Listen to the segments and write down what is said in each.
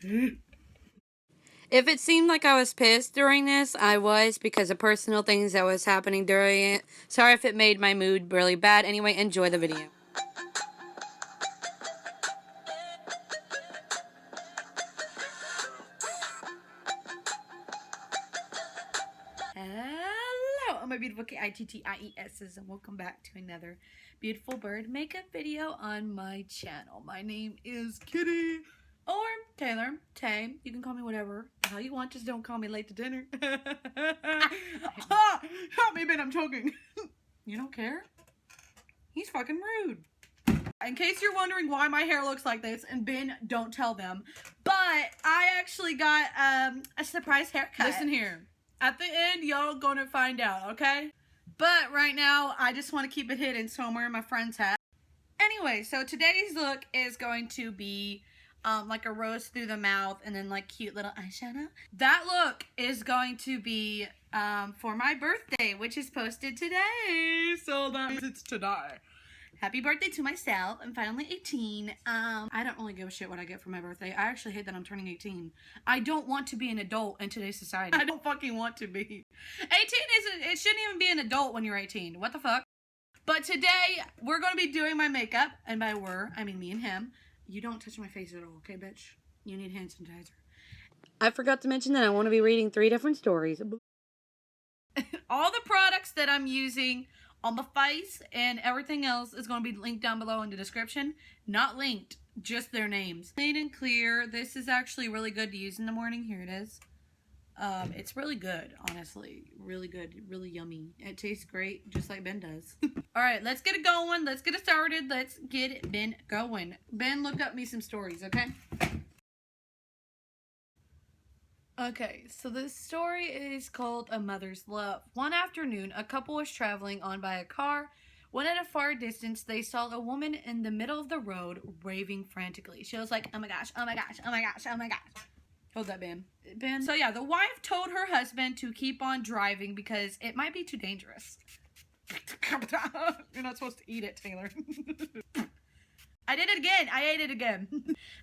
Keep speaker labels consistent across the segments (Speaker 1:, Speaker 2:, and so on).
Speaker 1: If it seemed like I was pissed during this, I was, because of personal things that was happening during it. Sorry if it made my mood really bad. Anyway, enjoy the video. Hello, my beautiful KITTIESs, and welcome back to another beautiful bird makeup video on my channel. My name is Kitty, or Taylor, Tay. You can call me whatever the hell you want, just don't call me late to dinner. Help me, Ben, I'm choking. You don't care? He's fucking rude. In case you're wondering why my hair looks like this, and Ben, don't tell them, but I actually got a surprise haircut. Listen here. At the end, y'all gonna find out, okay? But right now, I just want to keep it hidden, so I'm wearing my friend's hat. Anyway, so today's look is going to be like a rose through the mouth and then like cute little eyeshadow. That look is going to be for my birthday, which is posted today. So that means it's today. Happy birthday to myself. I'm finally 18. I don't really give a shit what I get for my birthday. I actually hate that I'm turning 18. I don't want to be an adult in today's society. I don't fucking want to be. 18 isn't, it shouldn't even be an adult when you're 18. What the fuck? But today, we're going to be doing my makeup. And by we're, I mean me and him. You don't touch my face at all, okay, bitch? You need hand sanitizer. I forgot to mention that I want to be reading 3 different stories. All the products that I'm using on the face and everything else is going to be linked down below in the description. Not linked, just their names. Clean and clear. This is actually really good to use in the morning. Here it is. It's really good, honestly. Really good. Really yummy. It tastes great, just like Ben does. Alright, let's get it going. Let's get it started. Let's get Ben going. Ben, look up me some stories, okay? Okay, so this story is called A Mother's Love. One afternoon, a couple was traveling on by a car when at a far distance they saw a woman in the middle of the road raving frantically. She was like, oh my gosh, oh my gosh, oh my gosh, oh my gosh. Hold that, Ben. Ben. So yeah, the wife told her husband to keep on driving because it might be too dangerous. You're not supposed to eat it, Taylor. I did it again. I ate it again.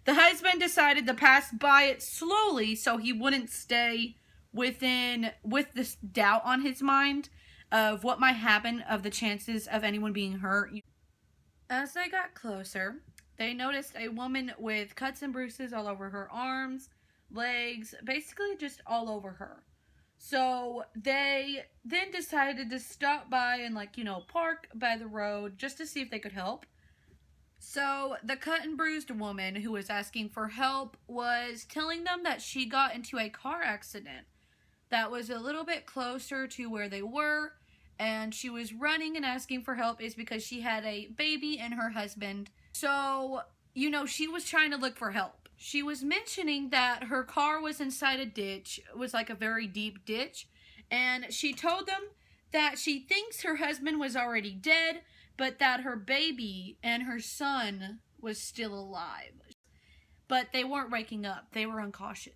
Speaker 1: The husband decided to pass by it slowly so he wouldn't stay with this doubt on his mind of what might happen, of the chances of anyone being hurt. As they got closer, they noticed a woman with cuts and bruises all over her arms, legs, basically just all over her. So they then decided to stop by and park by the road just to see if they could help. So the cut and bruised woman who was asking for help was telling them that she got into a car accident that was a little bit closer to where they were, and she was running and asking for help is because she had a baby and her husband. So, she was trying to look for help. She was mentioning that her car was inside a ditch. It was like a very deep ditch, and she told them that she thinks her husband was already dead, but that her baby and her son was still alive. But they weren't waking up. They were unconscious.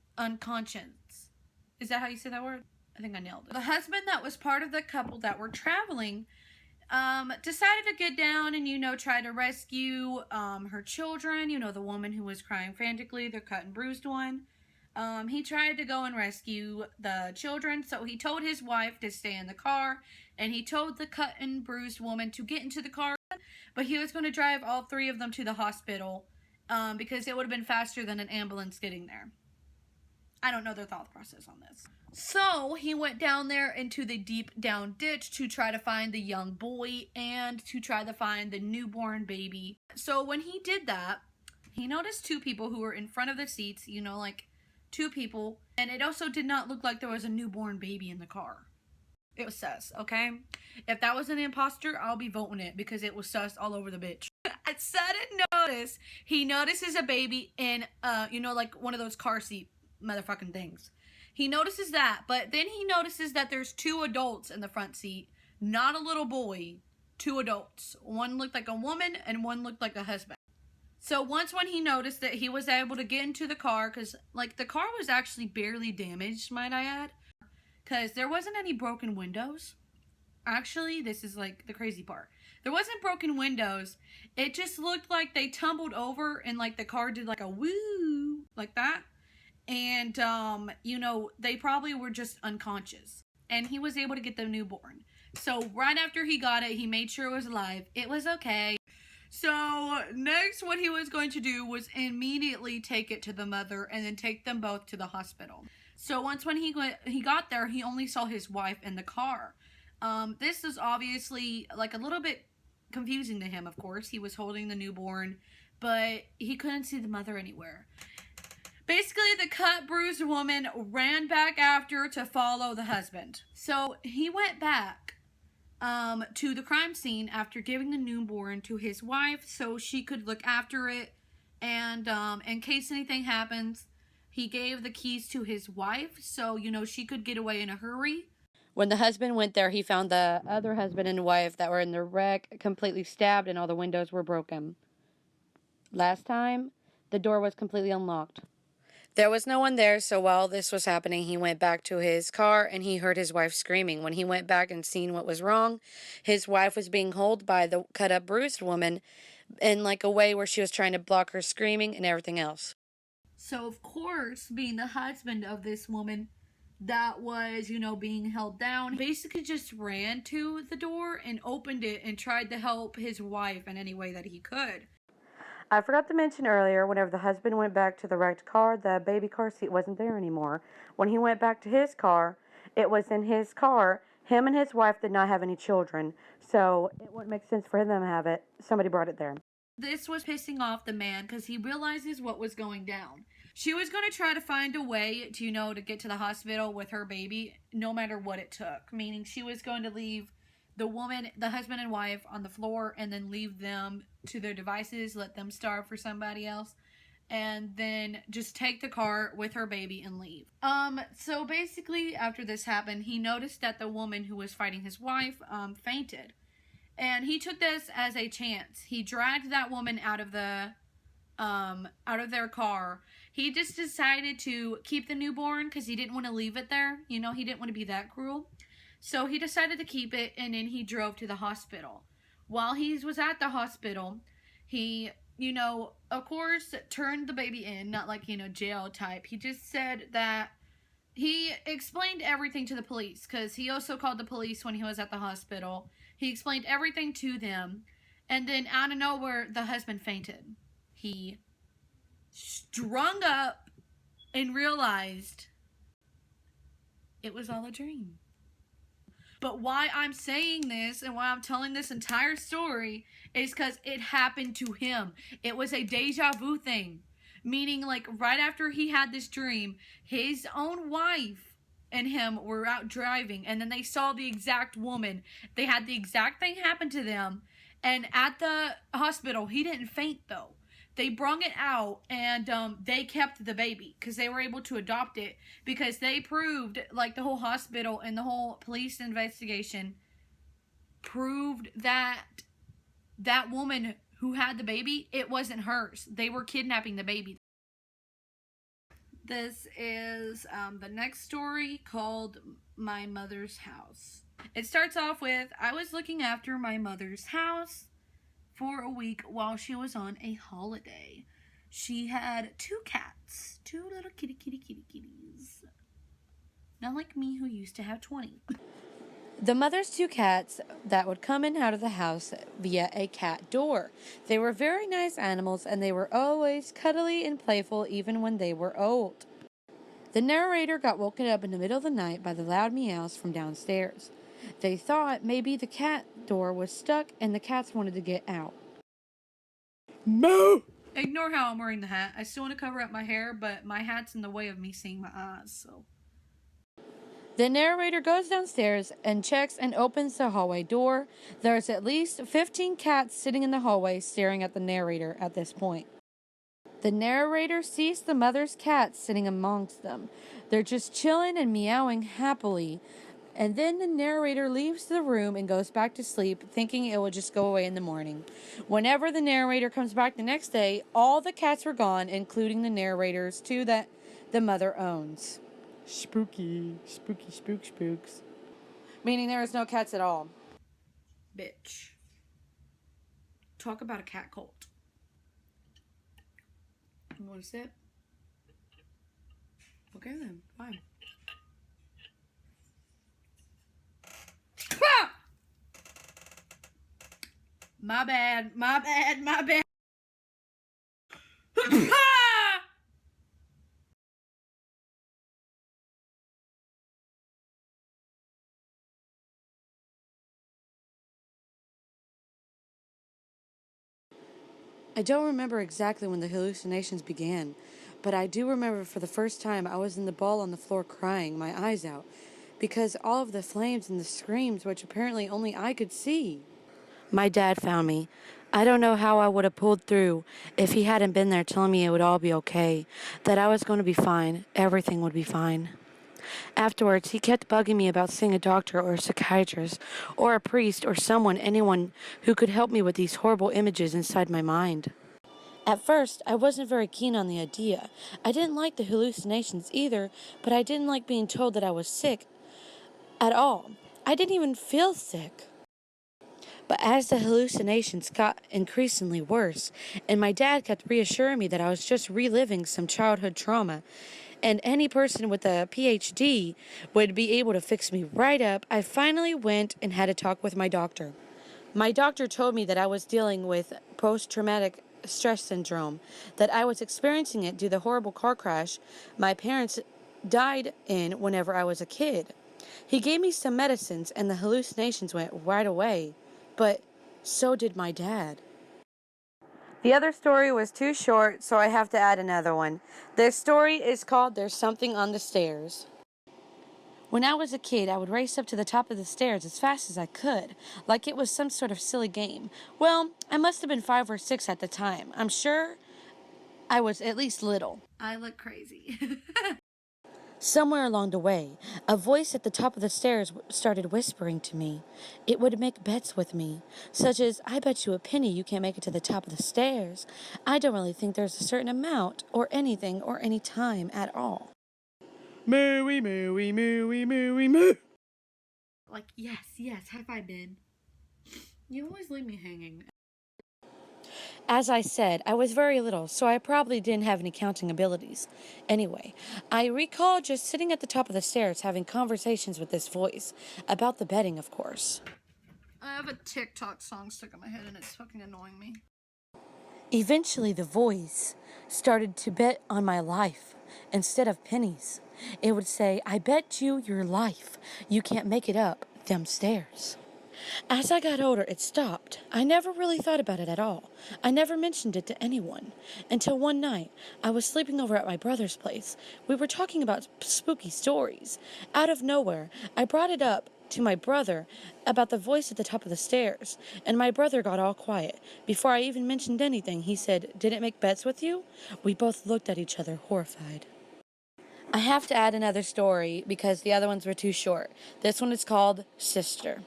Speaker 1: Is that how you say that word? I think I nailed it. The husband that was part of the couple that were traveling decided to get down and, try to rescue her children. The woman who was crying frantically, the cut and bruised one. He tried to go and rescue the children, so he told his wife to stay in the car, and he told the cut and bruised woman to get into the car, but he was going to drive all 3 of them to the hospital, because it would have been faster than an ambulance getting there. I don't know their thought process on this. So he went down there into the deep down ditch to try to find the young boy and to try to find the newborn baby. So when he did that, he noticed 2 people who were in front of the seats, 2 people, and it also did not look like there was a newborn baby in the car. It was sus, okay? If that was an imposter, I'll be voting it because it was sus all over the bitch. At sudden notice, he notices a baby in, one of those car seat motherfucking things. He notices that, but then he notices that there's 2 adults in the front seat, not a little boy, 2 adults. One looked like a woman and one looked like a husband. So once when he noticed that, he was able to get into the car, because, the car was actually barely damaged, might I add, because there wasn't any broken windows. Actually, this is, the crazy part. There wasn't broken windows. It just looked like they tumbled over and, the car did, a woo, like that. And, you know, they probably were just unconscious. And he was able to get the newborn. So right after he got it, he made sure it was alive. It was okay. So next, what he was going to do was immediately take it to the mother and then take them both to the hospital. So once when he got there, he only saw his wife in the car. This is obviously like a little bit confusing to him, of course. He was holding the newborn, but he couldn't see the mother anywhere. Basically, the cut, bruised woman ran back after to follow the husband. So he went back to the crime scene after giving the newborn to his wife so she could look after it. And in case anything happens, he gave the keys to his wife so, you know, she could get away in a hurry. When the husband went there, he found the other husband and wife that were in the wreck completely stabbed and all the windows were broken. Last time, the door was completely unlocked. There was no one there, so while this was happening, he went back to his car and he heard his wife screaming. When he went back and seen what was wrong, his wife was being held by the cut-up, bruised woman in like a way where she was trying to block her screaming and everything else. So, of course, being the husband of this woman that was, you know, being held down, basically just ran to the door and opened it and tried to help his wife in any way that he could. I forgot to mention earlier, whenever the husband went back to the wrecked car, the baby car seat wasn't there anymore. When he went back to his car, it was in his car. Him and his wife did not have any children, so it wouldn't make sense for them to have it. Somebody brought it there. This was pissing off the man because he realizes what was going down. She was going to try to find a way to, you know, to get to the hospital with her baby, no matter what it took. Meaning she was going to leave the woman, the husband and wife on the floor and then leave them to their devices, let them starve for somebody else, and then just take the car with her baby and leave. So basically after this happened, he noticed that the woman who was fighting his wife, fainted. And he took this as a chance. He dragged that woman out of their car. He just decided to keep the newborn because he didn't want to leave it there. You know, he didn't want to be that cruel. So he decided to keep it, and then he drove to the hospital. While he was at the hospital, he, you know, of course, turned the baby in, not like, you know, jail type. He just said that he explained everything to the police, because he also called the police when he was at the hospital. He explained everything to them, and then out of nowhere, the husband fainted. He strung up and realized it was all a dream. But why I'm saying this and why I'm telling this entire story is because it happened to him. It was a deja vu thing. Meaning, like, right after he had this dream, his own wife and him were out driving, and then they saw the exact woman. They had the exact thing happen to them, and at the hospital, he didn't faint, though. They brung it out, and they kept the baby because they were able to adopt it because they proved, like, the whole hospital and the whole police investigation proved that that woman who had the baby, it wasn't hers. They were kidnapping the baby. This is the next story called My Mother's House. It starts off with, I was looking after my mother's house for a week while she was on a holiday. She had 2 cats. 2 little kitties. Not like me, who used to have 20. The mother's 2 cats that would come in and out of the house via a cat door. They were very nice animals, and they were always cuddly and playful even when they were old. The narrator got woken up in the middle of the night by the loud meows from downstairs. They thought maybe the cat door was stuck and the cats wanted to get out. Moo! Ignore how I'm wearing the hat. I still want to cover up my hair, but my hat's in the way of me seeing my eyes, so. The narrator goes downstairs and checks and opens the hallway door. There's at least 15 cats sitting in the hallway staring at the narrator at this point. The narrator sees the mother's cats sitting amongst them. They're just chilling and meowing happily. And then the narrator leaves the room and goes back to sleep, thinking it will just go away in the morning. Whenever the narrator comes back the next day, all the cats were gone, including the narrator's 2 that the mother owns. Spooky. Spooks. Meaning there is no cats at all. Bitch. Talk about a cat cult. You want to sip? Okay then, fine. Ah! My bad, my bad, my bad. I don't remember exactly when the hallucinations began, but I do remember for the first time I was in the ball on the floor crying my eyes out because all of the flames and the screams, which apparently only I could see. My dad found me. I don't know how I would have pulled through if he hadn't been there telling me it would all be okay, that I was going to be fine, everything would be fine. Afterwards, he kept bugging me about seeing a doctor or a psychiatrist or a priest or anyone who could help me with these horrible images inside my mind. At first, I wasn't very keen on the idea. I didn't like the hallucinations either, but I didn't like being told that I was sick at all. I didn't even feel sick. But as the hallucinations got increasingly worse, and my dad kept reassuring me that I was just reliving some childhood trauma, and any person with a PhD would be able to fix me right up, I finally went and had a talk with my doctor. My doctor told me that I was dealing with post-traumatic stress syndrome, that I was experiencing it due to the horrible car crash my parents died in whenever I was a kid. He gave me some medicines and the hallucinations went right away. But so did my dad. The other story was too short, so I have to add another one. This story is called There's Something on the Stairs. When I was a kid, I would race up to the top of the stairs as fast as I could, like it was some sort of silly game. Well, I must have been 5 or 6 at the time. I'm sure I was at least little. I look crazy. Somewhere along the way, a voice at the top of the stairs started whispering to me. It would make bets with me, such as, I bet you a penny you can't make it to the top of the stairs. I don't really think there's a certain amount, or anything, or any time at all. Mooey, mooey, mooey, mooey, moo. Like, yes, high five, Ben. You always leave me hanging. As I said, I was very little, so I probably didn't have any counting abilities. Anyway, I recall just sitting at the top of the stairs having conversations with this voice. About the betting, of course. I have a TikTok song stuck in my head and it's fucking annoying me. Eventually, the voice started to bet on my life instead of pennies. It would say, I bet you your life. You can't make it up them stairs. As I got older, it stopped. I never really thought about it at all. I never mentioned it to anyone. Until one night, I was sleeping over at my brother's place. We were talking about spooky stories. Out of nowhere, I brought it up to my brother about the voice at the top of the stairs, and my brother got all quiet. Before I even mentioned anything, he said, Did it make bets with you? We both looked at each other, horrified. I have to add another story because the other ones were too short. This one is called Sister.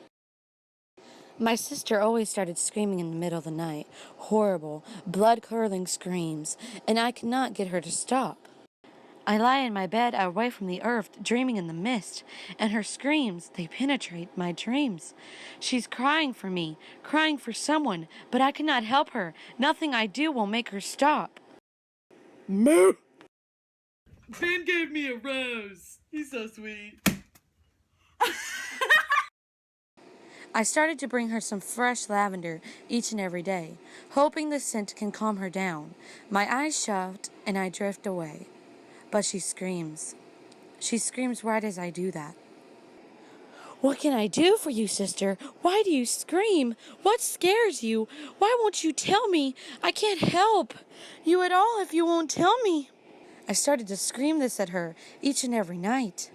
Speaker 1: My sister always started screaming in the middle of the night, horrible, blood-curdling screams, and I could not get her to stop. I lie in my bed away from the earth, dreaming in the mist, and her screams, they penetrate my dreams. She's crying for me, crying for someone, but I cannot help her. Nothing I do will make her stop. Moo! Ben gave me a rose. He's so sweet. I started to bring her some fresh lavender each and every day, hoping the scent can calm her down. My eyes shut and I drift away. But she screams. She screams right as I do that. What can I do for you, sister? Why do you scream? What scares you? Why won't you tell me? I can't help you at all if you won't tell me. I started to scream this at her each and every night.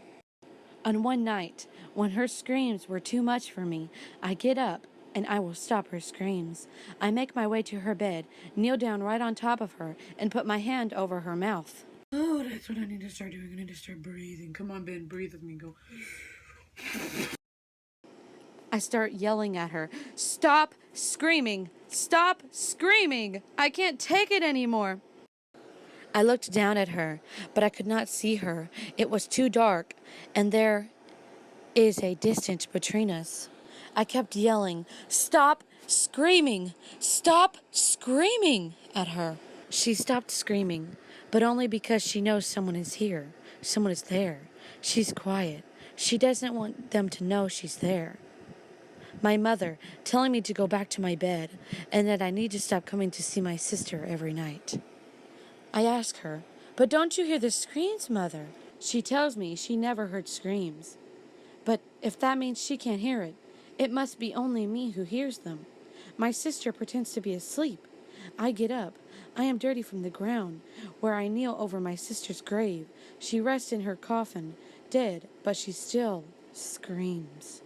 Speaker 1: On one night, when her screams were too much for me, I get up and I will stop her screams. I make my way to her bed, kneel down right on top of her, and put my hand over her mouth. Oh, that's what I need to start doing. I need to start breathing. Come on, Ben, breathe with me. Go. I start yelling at her. Stop screaming! Stop screaming! I can't take it anymore. I looked down at her, but I could not see her. It was too dark, and there is a distance between us. I kept yelling, Stop screaming! Stop screaming! At her. She stopped screaming,
Speaker 2: but only because she knows someone is here, someone is there. She's quiet. She doesn't want them to know she's there. My mother telling me to go back to my bed and that I need to stop coming to see my sister every night. I ask her, "But don't you hear the screams, Mother?" She tells me she never heard screams. But if that means she can't hear it, it must be only me who hears them. My sister pretends to be asleep. I get up. I am dirty from the ground, where I kneel over my sister's grave. She rests in her coffin, dead, but she still screams.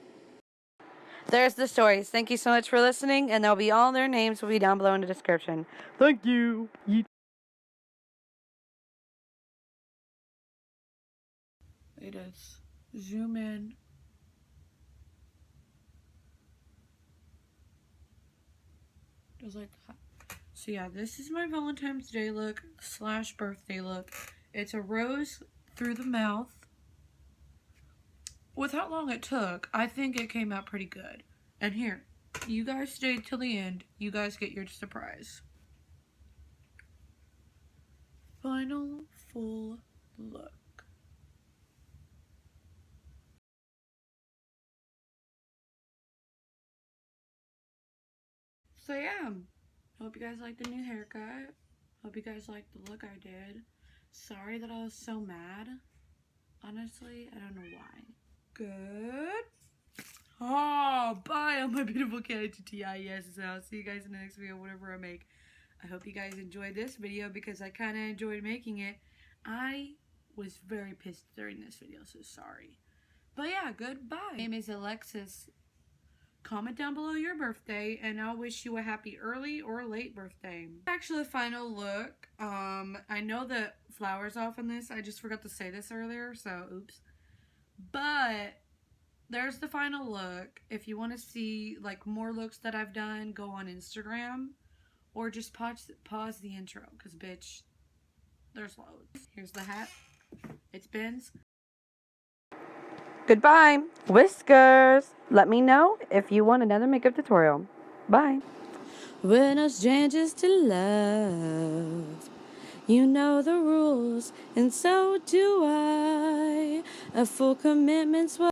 Speaker 2: There's the stories. Thank you so much for listening, and there'll be all their names will be down below in the description. Thank you.
Speaker 1: It is. Zoom in. Just like that. So yeah, this is my Valentine's Day look / birthday look. It's a rose through the mouth. With how long it took, I think it came out pretty good. And here, you guys stayed till the end. You guys get your surprise. Final full look. So yeah, hope you guys liked the new haircut. Hope you guys liked the look I did. Sorry that I was so mad. Honestly, I don't know why. Good. Oh, bye on my beautiful KTTIES. So I'll see you guys in the next video, whatever I make. I hope you guys enjoyed this video because I kind of enjoyed making it. I was very pissed during this video, so sorry. But yeah, goodbye. My name is Alexis. Comment down below your birthday, and I'll wish you a happy early or late birthday. Actually, the final look. I know the flower's off on this. I just forgot to say this earlier, so oops. But there's the final look. If you want to see like more looks that I've done, go on Instagram, or just pause the intro, because bitch, there's loads. Here's the hat. It's Ben's.
Speaker 2: Goodbye, whiskers. Let me know if you want another makeup tutorial. Bye. We're no strangers to love. You know the rules, and so do I. A full commitment's what